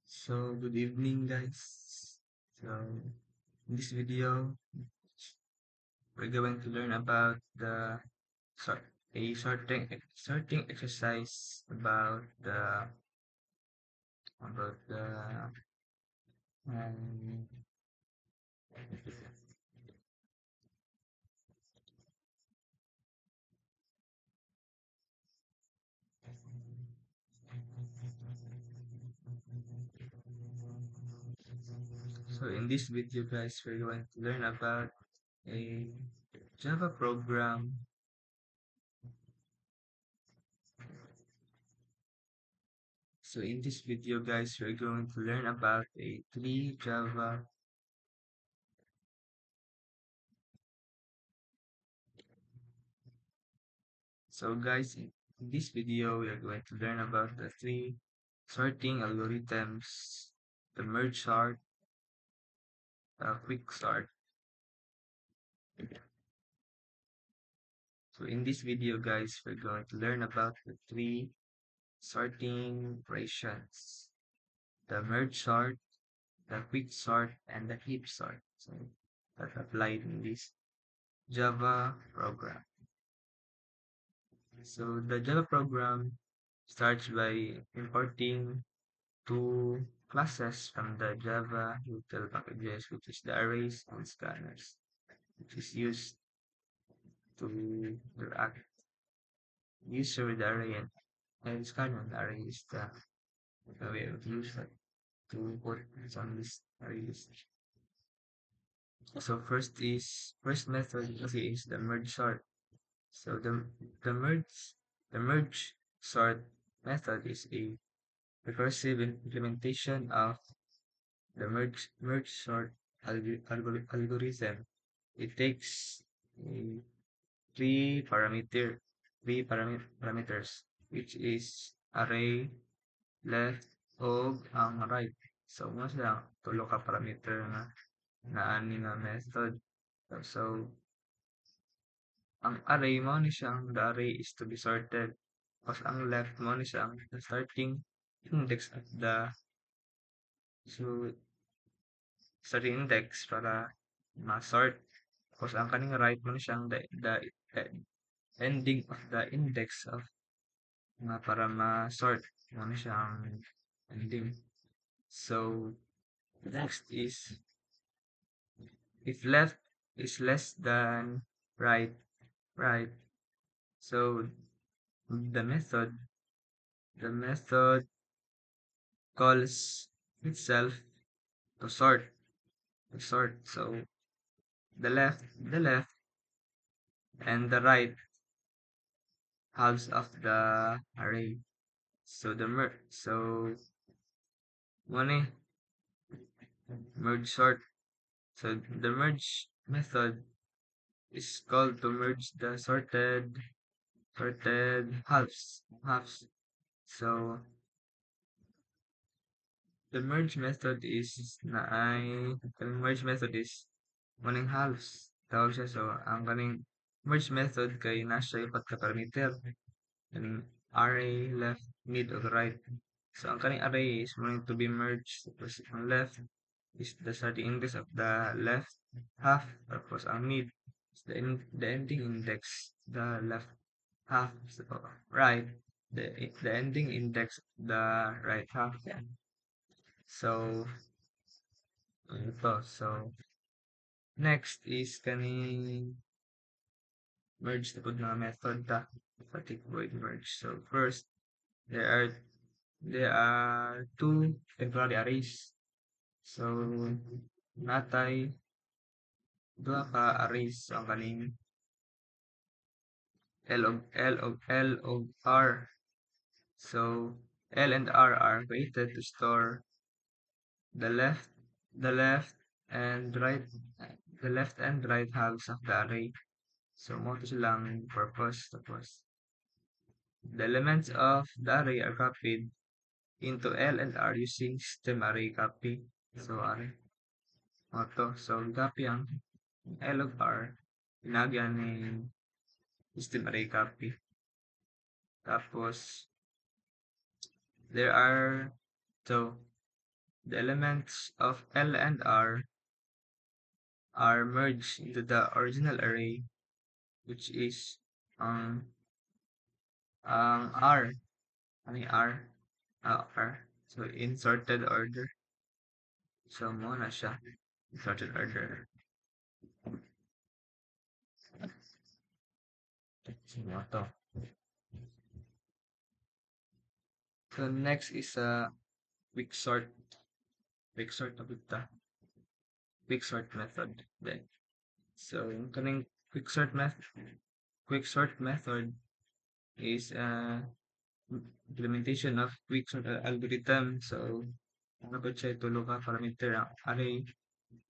So, good evening, guys. So, in this video, we're going to learn about the sort a sorting exercise about the um, so in this video, guys, we're going to learn about a Java program. So in this video, guys, we're going to learn about a three Java. So guys, in this video, we are going to learn about the three sorting algorithms, the merge sort, the quick sort. So in this video, guys, we're going to learn about the three sorting operations, the merge sort, the quick sort, and the heap sort. So that applied in this Java program. So the Java program starts by importing two classes from the Java util packages, which is the arrays and scanners, which is used to interact user with the array and scanner. The array is the way of use that to put some list array list. So first method okay, is the merge sort. So the merge the merge sort method is a recursive implementation of the merge sort algorithm. It takes a three parameters, which is array, left, og ang right. So mo siya tulo ka parameter na ani nga method. So ang array mo ni siyang the array is to be sorted. Tapos ang left mo ni siyang the starting index of the so starting index para ma-sort. Tapos ang kaning right mo ni siyang the ending of the index of nga para ma-sort mo ni siyang ending. So next is if left is less than right. So the method calls itself to sort. So the left and the right halves of the array. So one merge sort. So the merge method is called to merge the sorted halves. So the merge method is maning halves. Tawag siya. So ang kaning merge method kay nasa ipat ka parameter. Kaning array, left, mid, or right. So ang kaning array is going to be merged. Tapos ang left is the starting index of the left half. Tapos ang mid is the ending index, the left half. So, right, the ending index, the right half. So, ito. So, next is kaning merge na pud mga method ta. Static void merge. So, first, there are two temporary arrays. So, natay duha ka arrays ang kaning L of R. So, L and R are created to store the left, the left and right, the left and right halves of the array. So, mo to silang purpose. Tapos, the elements of the array are copied into L and R using system array copy. So, array. Mo So, copy ang L of R. Pinagyan ni system array copy. Tapos, there are so the elements of L and R are merged into the original array, which is um R. Ano yung R? R. So, in sorted order. So, mo na siya. In sorted order. Sino to? So, next is a quick sort. Quick sort na kita. Quick sort method. Then, so, yung kaning quick sort method is implementation of quick sort algorithm. So, ano ba siya tulo ka parameter ang array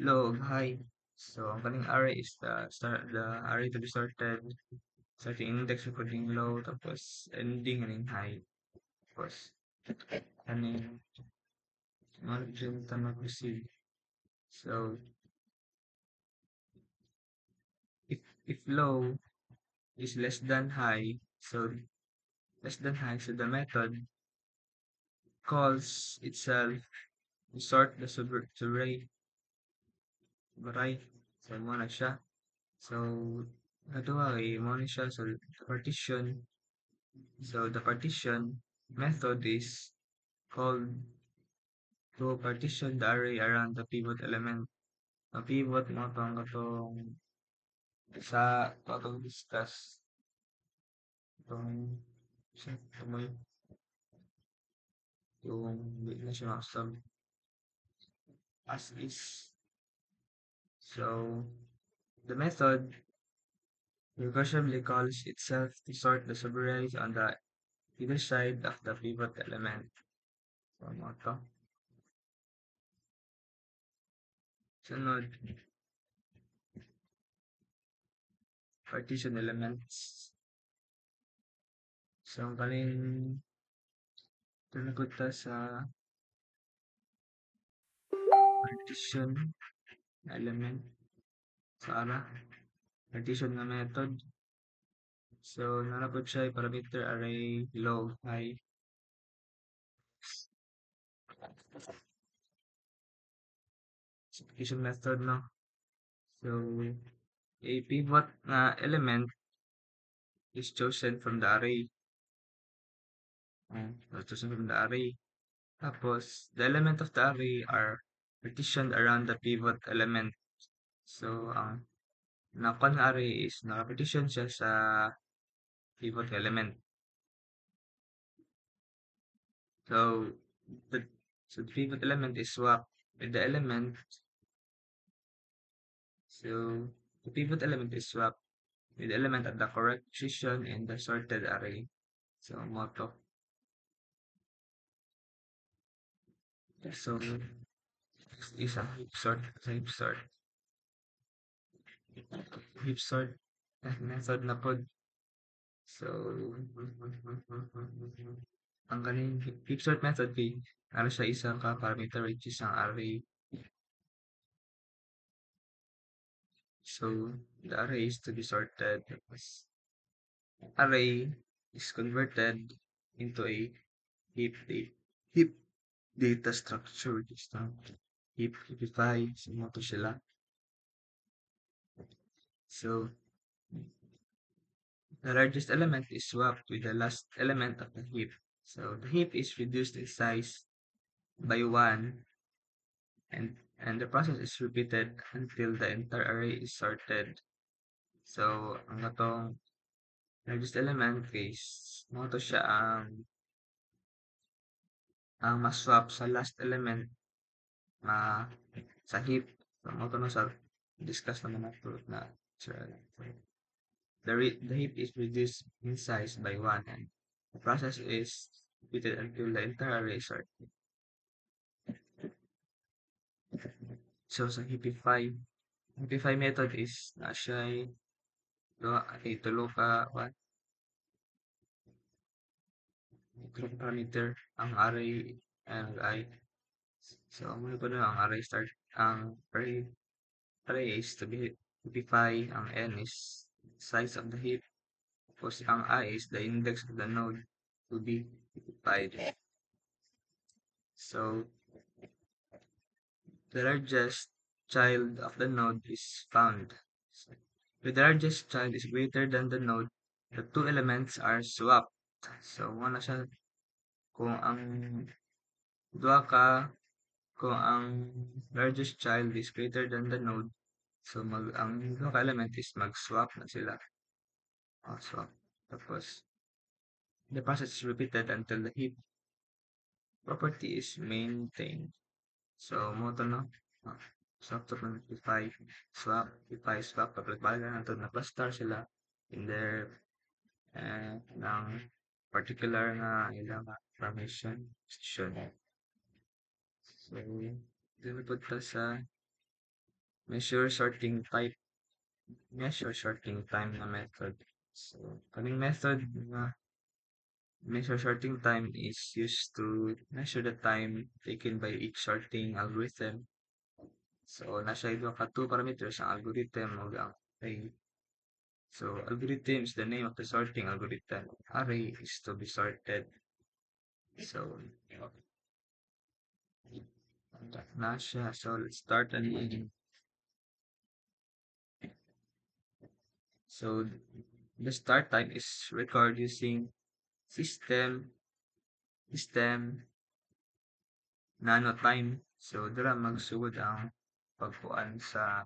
low ug high. So, ang kaning array is the array to be sorted. Starting index according low, tapos ending kaning high. Tapos, kaning margin ta mag-receive. So, if low is less than high, so the method calls itself to sort the array. Baray. So, mo na siya. So, nadua kay mo na siya. So, the partition. So, the partition method is called to partition the array around the pivot element. Ang pivot mo katong sa katong discuss itong tumoy yung di na siya makasab as is. So, the method recursively calls itself to sort the subarrays on the either side of the pivot element. So, mo to. Sunod, partition elements. So, ang kaling tinagot ta sa partition element sa partition na method. So, narapod siya parameter array low, high. Partition method, no? So, a pivot na element is chosen from the array. Chosen from the array. Tapos, the element of the array are partitioned around the pivot element. So, ang nakon array is nakapartition siya sa pivot element. So, the pivot element is swapped with the element. So, the pivot element is swapped with the element at the correct position in the sorted array. So, motto. So, next is a heap sort. Heap sort method na pod. So, ang galing heap sort method kay ano siya isang ka parameter which is ang array. So, the array is to be sorted. Array is converted into a heap data structure which is heapify mo to sila. So, the largest element is swapped with the last element of the heap. So, the heap is reduced in size by 1 and the process is repeated until the entire array is sorted. So, ang atong largest element is mo to siya ang ma-swap sa last element sa heap. So, mo to no sa discuss naman nato na the heap is reduced in size by 1 and the process is repeated until the entire array is sorted. So, sa heapify method is na siya tulo ka parameter ang array and I. So, ang muna ko na ang array is to be heapify, ang n is size of the heap, tapos ang I is the index of the node to be heapified. So the largest child of the node is found. So, if the largest child is greater than the node, the two elements are swapped. So, na siya kung ang duha ka kung ang largest child is greater than the node, so ang duha ka element is mag-swap na sila. Swap. Tapos, the process is repeated until the heap property is maintained. So, mo to no? Ah, swap to P5, swap, P5, swap, pagbalik-balikan na to, na-cluster sila in their ng particular nga ilang formation station. So, dito punta sa measure sorting type, measure sorting time na method. So, kaming method nga measure sorting time is used to measure the time taken by each sorting algorithm. So, nasa ito ka two parameters ang algorithm o ang array. So, algorithm is the name of the sorting algorithm. Array is to be sorted. So, na siya. So, let's start and so the start time is record using system nano time. So, dira magsugod ang pagkuan sa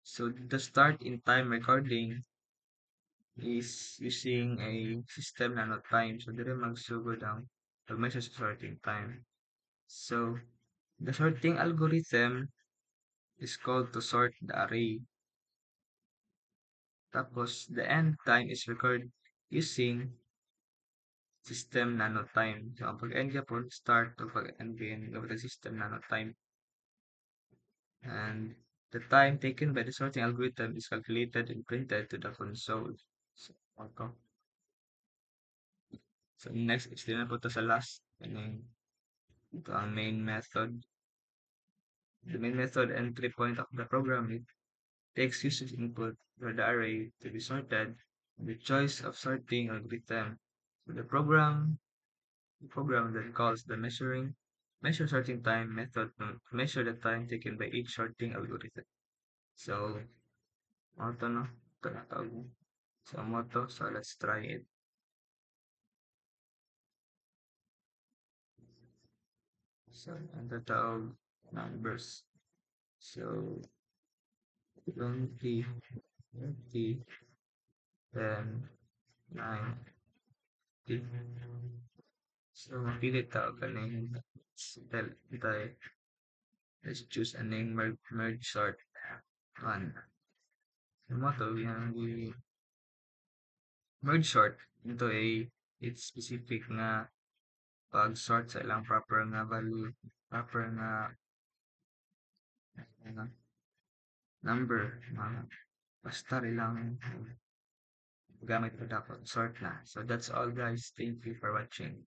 so the start in time recording is using a system nano time. So, dira magsugod ang pag-measure sa sorting time. So, the sorting algorithm is called to sort the array. Tapos, the end time is recorded using system nanotime. So, ang pag-end po, start to pag-end gamit the system nanotime. And the time taken by the sorting algorithm is calculated and printed to the console. So, ito. So, next is din po ito sa last. And ito ang main method. The main method entry point of the program, it takes user's input for the array to be sorted and the choice of sorting algorithm. So, the program then calls the measure sorting time method to measure the time taken by each sorting algorithm. So, auto no? Ito na tawag mo. So, moto. So, let's try it. So, ang tatawag numbers. So, 20, 30, 10, 9, 10. So, mapilit tawag ka na yung tayo. Let's choose a name merge sort. 1. So, moto, yung merge sort into a it's specific nga pag-sort sa ilang proper nga value, proper nga ano, number, mga basta ilang gamit ko dapat sort na. So that's all guys. Thank you for watching.